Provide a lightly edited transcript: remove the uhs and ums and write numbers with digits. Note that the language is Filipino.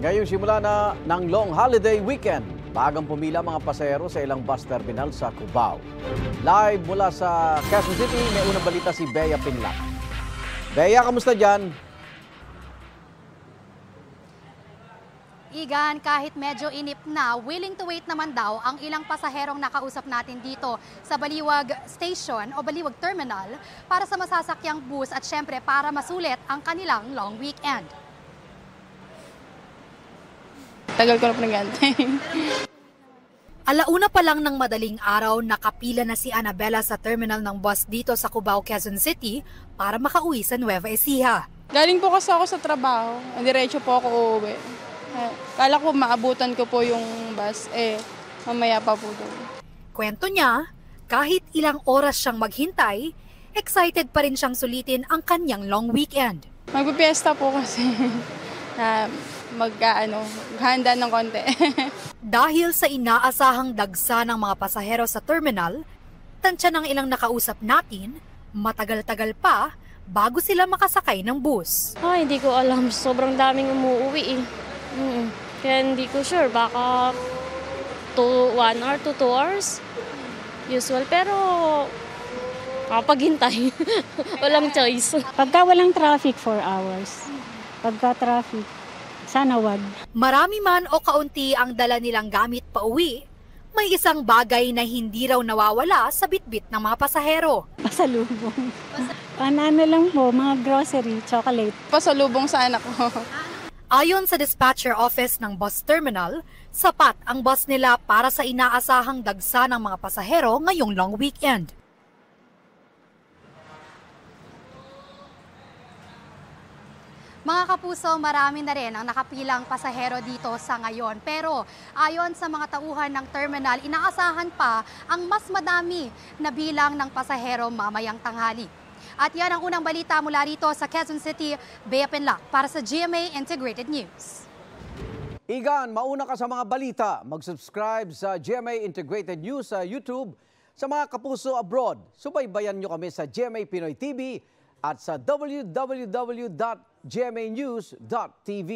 Ngayong simula na ng long holiday weekend, bagang pumila mga pasahero sa ilang bus terminal sa Cubao. Live mula sa Quezon City, may unang balita si Bea Pinlac. Bea, kamusta dyan? Igan, kahit medyo inip na, willing to wait naman daw ang ilang pasaherong nakausap natin dito sa Baliwag Station o Baliwag Terminal para sa masasakyang bus at syempre para masulit ang kanilang long weekend. Tagal ko na pinag-antay. Alauna pa lang ng madaling araw, nakapila na si Annabella sa terminal ng bus dito sa Cubao, Quezon City para makauwi sa Nueva Ecija. Galing po kasi ako sa trabaho. Diretso po ako uuwi. Kala ko maabutan ko po yung bus. Mamaya pa po doon. Kwento niya, kahit ilang oras siyang maghintay, excited pa rin siyang sulitin ang kanyang long weekend. Magpipiesta po kasi. Maghanda ng konti. Dahil sa inaasahang dagsa ng mga pasahero sa terminal, tansya ng ilang nakausap natin, matagal-tagal pa bago sila makasakay ng bus. Hindi ko alam. Sobrang daming umuwi eh. Kaya hindi ko sure. Baka 1 hour to 2 hours. Usual. Pero kapaghintay. Walang choice. Pagka walang traffic, 4 hours. Pagka traffic, sana wag. Marami man o kaunti ang dala nilang gamit pauwi, may isang bagay na hindi raw nawawala sa bitbit ng mga pasahero. Pasalubong. Ano lang po, mga grocery, chocolate. Pasalubong sa anak ko. Ayon sa dispatcher office ng bus terminal, sapat ang bus nila para sa inaasahang dagsa ng mga pasahero ngayong long weekend. Mga kapuso, marami na rin ang nakapilang pasahero dito sa ngayon. Pero ayon sa mga tauhan ng terminal, inaasahan pa ang mas madami na bilang ng pasahero mamayang tanghali. At yan ang unang balita mula rito sa Quezon City, Bea Pinlac para sa GMA Integrated News. Igan, mauna ka sa mga balita. Mag-subscribe sa GMA Integrated News sa YouTube. Sa mga kapuso abroad, subaybayan nyo kami sa GMA Pinoy TV at sa www.gmanews.tv.